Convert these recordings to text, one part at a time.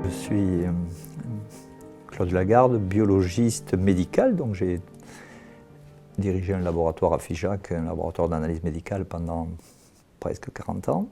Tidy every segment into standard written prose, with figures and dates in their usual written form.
Je suis Claude Lagarde, biologiste médical, donc j'ai dirigé un laboratoire à Figeac, un laboratoire d'analyse médicale pendant presque 40 ans.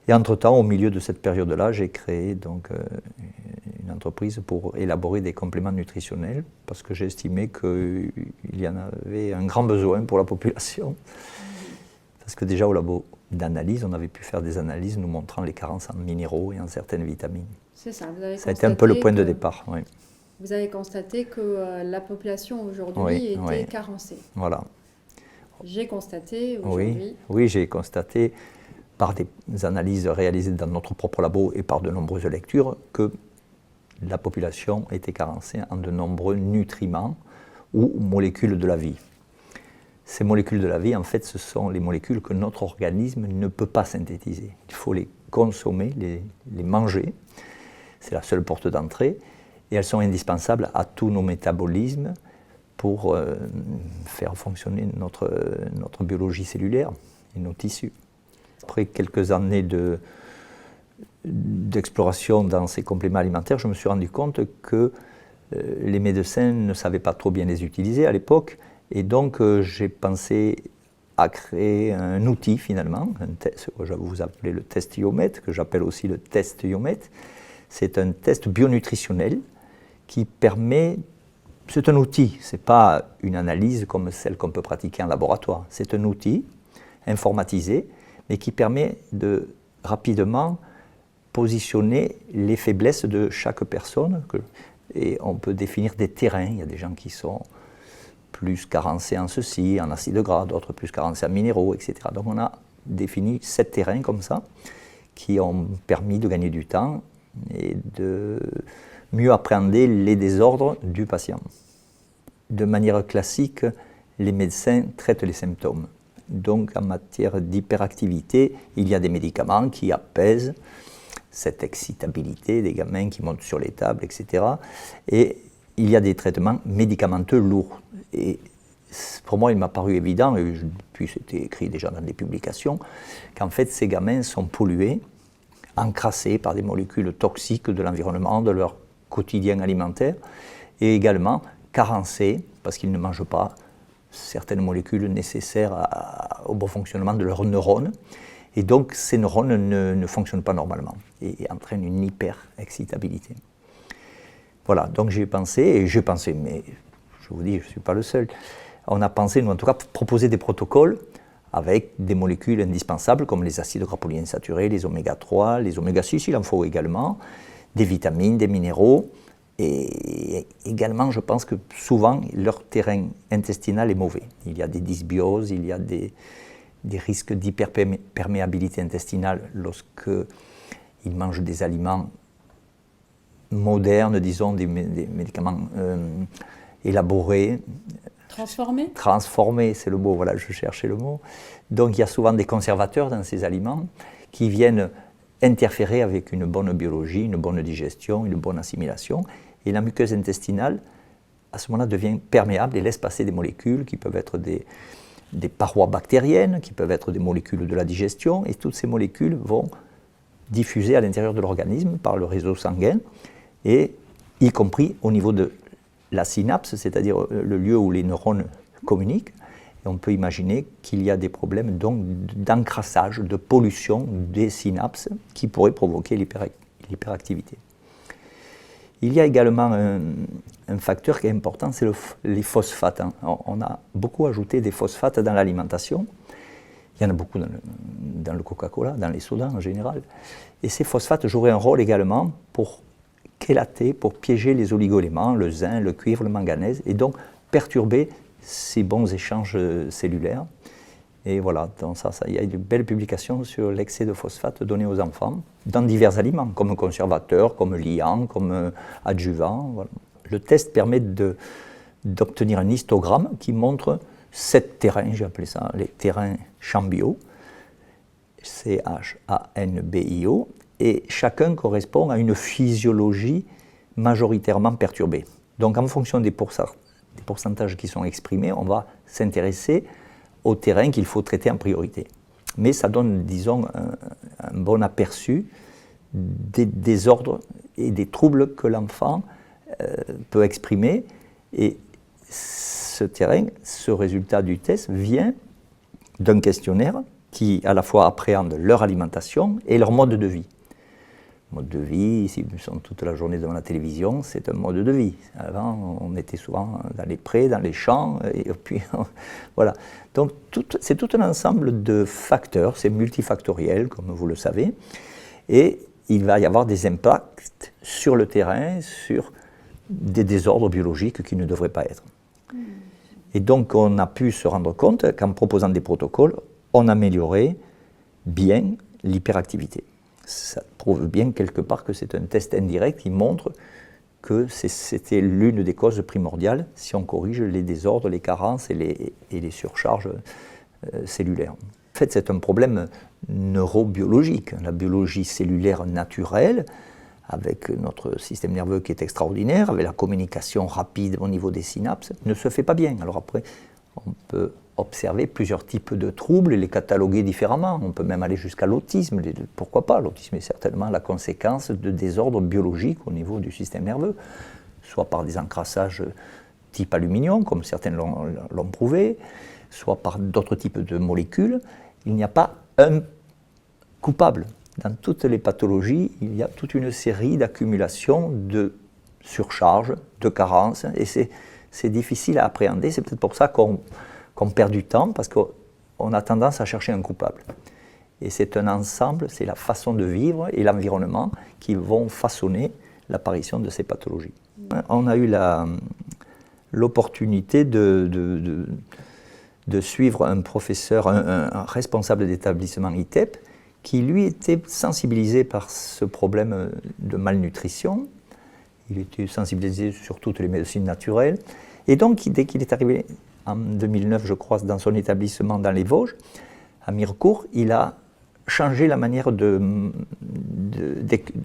Et entre-temps, au milieu de cette période-là, j'ai créé donc une entreprise pour élaborer des compléments nutritionnels parce que j'ai estimé qu'il y en avait un grand besoin pour la population. Parce que déjà au labo d'analyse, on avait pu faire des analyses nous montrant les carences en minéraux et en certaines vitamines. C'est ça, vous avez Ça a été un peu le point de départ. Oui. Vous avez constaté que la population aujourd'hui était carencée. Voilà. J'ai constaté aujourd'hui. Oui, j'ai constaté par des analyses réalisées dans notre propre labo et par de nombreuses lectures que la population était carencée en de nombreux nutriments ou molécules de la vie. Ces molécules de la vie, en fait, ce sont les molécules que notre organisme ne peut pas synthétiser. Il faut les consommer, les manger. C'est la seule porte d'entrée. Et elles sont indispensables à tous nos métabolismes pour faire fonctionner notre biologie cellulaire et nos tissus. Après quelques années d'exploration dans ces compléments alimentaires, je me suis rendu compte que les médecins ne savaient pas trop bien les utiliser à l'époque. Et donc j'ai pensé à créer un outil finalement, un test, je vais vous appeler le test IOMET, que j'appelle aussi le test IOMET. C'est un test bionutritionnel qui permet, c'est un outil, ce n'est pas une analyse comme celle qu'on peut pratiquer en laboratoire. C'est un outil informatisé, mais qui permet de rapidement positionner les faiblesses de chaque personne. Et on peut définir des terrains. Il y a des gens qui sont plus carencés en ceci, en acides gras, d'autres plus carencés en minéraux, etc. Donc on a défini 7 terrains comme ça, qui ont permis de gagner du temps et de mieux appréhender les désordres du patient. De manière classique, les médecins traitent les symptômes. Donc en matière d'hyperactivité, il y a des médicaments qui apaisent cette excitabilité des gamins qui montent sur les tables, etc. Et il y a des traitements médicamenteux lourds. Et pour moi, il m'a paru évident, et puis c'était écrit déjà dans des publications, qu'en fait ces gamins sont pollués, encrassés par des molécules toxiques de l'environnement, de leur quotidien alimentaire, et également carencés parce qu'ils ne mangent pas certaines molécules nécessaires au bon fonctionnement de leurs neurones. Et donc ces neurones ne fonctionnent pas normalement et entraînent une hyper-excitabilité. Voilà, donc j'ai pensé, mais je vous dis, je ne suis pas le seul. On a pensé, nous en tout cas, proposer des protocoles avec des molécules indispensables comme les acides gras polyinsaturés, les oméga 3, les oméga 6, il en faut également, des vitamines, des minéraux. Et également, je pense que souvent, leur terrain intestinal est mauvais. Il y a des dysbioses, il y a des risques d'hyperperméabilité intestinale lorsqu'ils mangent des aliments modernes, disons, des médicaments élaborés. Transformés, c'est le mot, voilà, je cherchais le mot. Donc il y a souvent des conservateurs dans ces aliments qui viennent interférer avec une bonne biologie, une bonne digestion, une bonne assimilation. Et la muqueuse intestinale, à ce moment-là, devient perméable et laisse passer des molécules qui peuvent être des parois bactériennes, qui peuvent être des molécules de la digestion. Et toutes ces molécules vont diffuser à l'intérieur de l'organisme par le réseau sanguin, et y compris au niveau de la synapse, c'est-à-dire le lieu où les neurones communiquent. Et on peut imaginer qu'il y a des problèmes donc d'encrassage, de pollution des synapses qui pourraient provoquer l'hyperactivité. Il y a également un facteur qui est important, c'est les phosphates. On a beaucoup ajouté des phosphates dans l'alimentation. Il y en a beaucoup dans le Coca-Cola, dans les sodas en général. Et ces phosphates joueraient un rôle également pour chélater, pour piéger les oligoéléments, le zinc, le cuivre, le manganèse, et donc perturber ces bons échanges cellulaires. Et voilà, donc il y a de belles publications sur l'excès de phosphate donné aux enfants dans divers aliments, comme conservateurs, comme liants, comme adjuvants. Voilà. Le test permet d'obtenir un histogramme qui montre 7 terrains, j'ai appelé ça les terrains Chambio, CHANBIO, et chacun correspond à une physiologie majoritairement perturbée. Donc en fonction des pourcentages qui sont exprimés, on va s'intéresser au terrain qu'il faut traiter en priorité. Mais ça donne, disons, un bon aperçu des désordres et des troubles que l'enfant peut exprimer. Et ce terrain, ce résultat du test vient d'un questionnaire qui à la fois appréhende leur alimentation et leur mode de vie. Mode de vie, s'ils sont toute la journée devant la télévision, c'est un mode de vie. Avant, on était souvent dans les prés, dans les champs, et puis voilà. Donc c'est tout un ensemble de facteurs, c'est multifactoriel, comme vous le savez, et il va y avoir des impacts sur le terrain, sur des désordres biologiques qui ne devraient pas être. Et donc on a pu se rendre compte qu'en proposant des protocoles, on améliorait bien l'hyperactivité. Ça prouve bien quelque part que c'est un test indirect qui montre que c'était l'une des causes primordiales si on corrige les désordres, les carences et les surcharges cellulaires. En fait, c'est un problème neurobiologique. La biologie cellulaire naturelle, avec notre système nerveux qui est extraordinaire, avec la communication rapide au niveau des synapses, ne se fait pas bien. Alors après, on peut observer plusieurs types de troubles et les cataloguer différemment. On peut même aller jusqu'à l'autisme. Pourquoi pas? L'autisme est certainement la conséquence de désordres biologiques au niveau du système nerveux, soit par des encrassages type aluminium, comme certains l'ont prouvé, soit par d'autres types de molécules. Il n'y a pas un coupable. Dans toutes les pathologies, il y a toute une série d'accumulations de surcharges, de carences, et c'est difficile à appréhender. C'est peut-être pour ça qu'on perd du temps, parce qu'on a tendance à chercher un coupable. Et c'est un ensemble, c'est la façon de vivre et l'environnement qui vont façonner l'apparition de ces pathologies. On a eu l'opportunité de suivre un professeur, un responsable d'établissement ITEP, qui lui était sensibilisé par ce problème de malnutrition. Il était sensibilisé sur toutes les médecines naturelles. Et donc, dès qu'il est arrivé en 2009, je crois, dans son établissement dans les Vosges, à Mirecourt, il a changé la manière de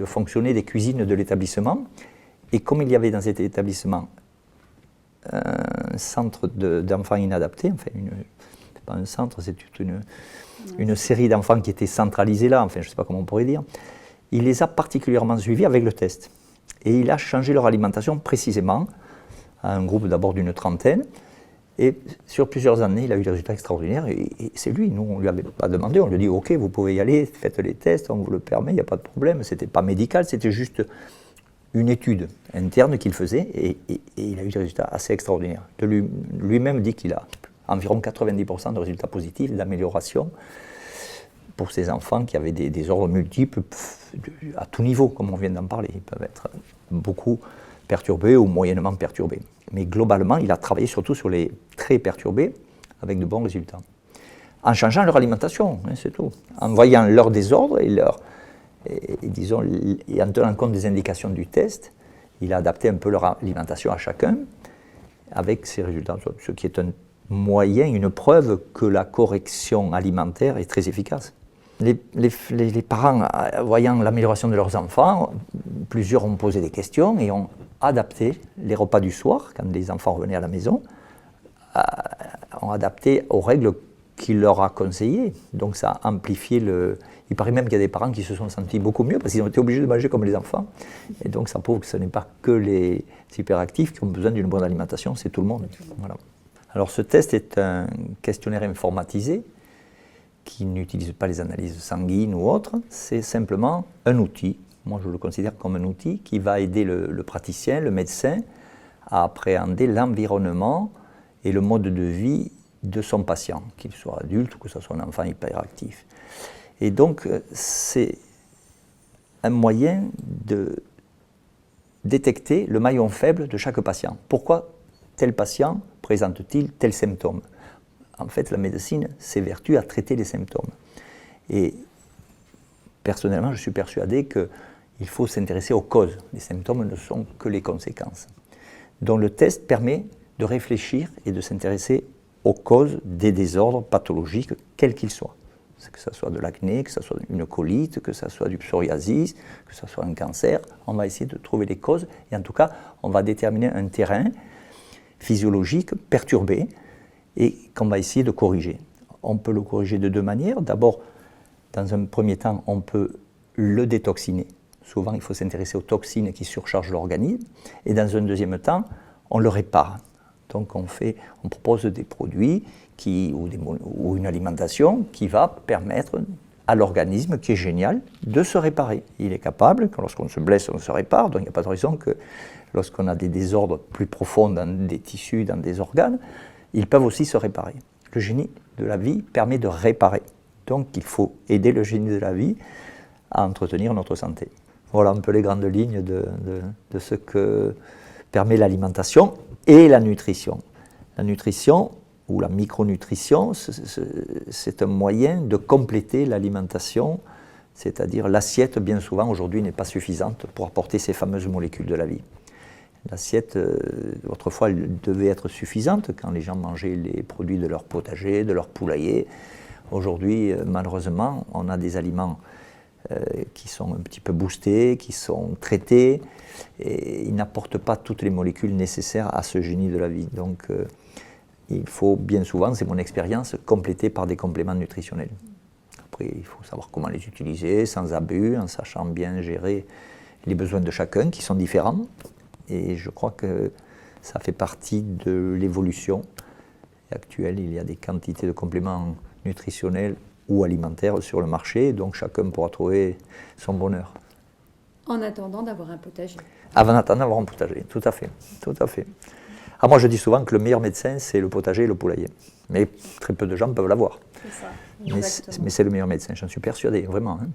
fonctionner des cuisines de l'établissement. Et comme il y avait dans cet établissement un centre d'enfants inadaptés, enfin, c'est pas un centre, c'est toute une série d'enfants qui étaient centralisés là, enfin, je ne sais pas comment on pourrait dire, il les a particulièrement suivis avec le test. Et il a changé leur alimentation précisément, à un groupe d'abord d'une trentaine, et sur plusieurs années, il a eu des résultats extraordinaires, et c'est lui, nous on ne lui avait pas demandé, on lui a dit « Ok, vous pouvez y aller, faites les tests, on vous le permet, il n'y a pas de problème », c'était pas médical, c'était juste une étude interne qu'il faisait, et il a eu des résultats assez extraordinaires. Lui-même dit qu'il a environ 90% de résultats positifs, d'amélioration pour ces enfants qui avaient des désordres multiples à tout niveau, comme on vient d'en parler. Ils peuvent être beaucoup perturbés ou moyennement perturbés. Mais globalement, il a travaillé surtout sur les très perturbés avec de bons résultats. En changeant leur alimentation, hein, c'est tout. En voyant leur désordre et en tenant compte des indications du test, il a adapté un peu leur alimentation à chacun avec ces résultats, ce qui est un moyen, une preuve que la correction alimentaire est très efficace. Les parents, voyant l'amélioration de leurs enfants, plusieurs ont posé des questions et ont adapté les repas du soir, quand les enfants revenaient à la maison, ont adapté aux règles qu'il leur a conseillées. Donc ça a amplifié Il paraît même qu'il y a des parents qui se sont sentis beaucoup mieux parce qu'ils ont été obligés de manger comme les enfants. Et donc ça prouve que ce n'est pas que les hyperactifs qui ont besoin d'une bonne alimentation, c'est tout le monde. Voilà. Alors ce test est un questionnaire informatisé qui n'utilise pas les analyses sanguines ou autres, c'est simplement un outil, moi je le considère comme un outil qui va aider le praticien, le médecin, à appréhender l'environnement et le mode de vie de son patient, qu'il soit adulte ou que ce soit un enfant hyperactif. Et donc c'est un moyen de détecter le maillon faible de chaque patient. Pourquoi tel patient présente-t-il tel symptôme ? En fait, la médecine s'évertue à traiter les symptômes. Et personnellement, je suis persuadé qu'il faut s'intéresser aux causes. Les symptômes ne sont que les conséquences. Donc le test permet de réfléchir et de s'intéresser aux causes des désordres pathologiques, quels qu'ils soient. Que ce soit de l'acné, que ce soit une colite, que ce soit du psoriasis, que ce soit un cancer. On va essayer de trouver les causes et en tout cas, on va déterminer un terrain physiologique perturbé et qu'on va essayer de corriger. On peut le corriger de deux manières. D'abord, dans un premier temps, on peut le détoxiner. Souvent, il faut s'intéresser aux toxines qui surchargent l'organisme. Et dans un deuxième temps, on le répare. Donc on propose des produits ou une alimentation qui va permettre à l'organisme, qui est génial, de se réparer. Il est capable, lorsqu'on se blesse, on se répare, donc il n'y a pas de raison que lorsqu'on a des désordres plus profonds dans des tissus, dans des organes, ils peuvent aussi se réparer. Le génie de la vie permet de réparer. Donc il faut aider le génie de la vie à entretenir notre santé. Voilà un peu les grandes lignes de ce que permet l'alimentation et la nutrition. La nutrition ou la micronutrition, c'est un moyen de compléter l'alimentation, c'est-à-dire l'assiette, bien souvent, aujourd'hui, n'est pas suffisante pour apporter ces fameuses molécules de la vie. L'assiette, autrefois, elle devait être suffisante quand les gens mangeaient les produits de leur potager, de leur poulailler. Aujourd'hui, malheureusement, on a des aliments qui sont un petit peu boostés, qui sont traités, et ils n'apportent pas toutes les molécules nécessaires à ce génie de la vie. Donc, il faut bien souvent, c'est mon expérience, compléter par des compléments nutritionnels. Après, il faut savoir comment les utiliser, sans abus, en sachant bien gérer les besoins de chacun, qui sont différents. Et je crois que ça fait partie de l'évolution actuelle. Il y a des quantités de compléments nutritionnels ou alimentaires sur le marché, donc chacun pourra trouver son bonheur. En attendant d'avoir un potager. En attendant d'avoir un potager, tout à fait, tout à fait. Ah, moi je dis souvent que le meilleur médecin c'est le potager et le poulailler, mais très peu de gens peuvent l'avoir. C'est ça, exactement. Mais c'est le meilleur médecin, j'en suis persuadé, vraiment. Hein.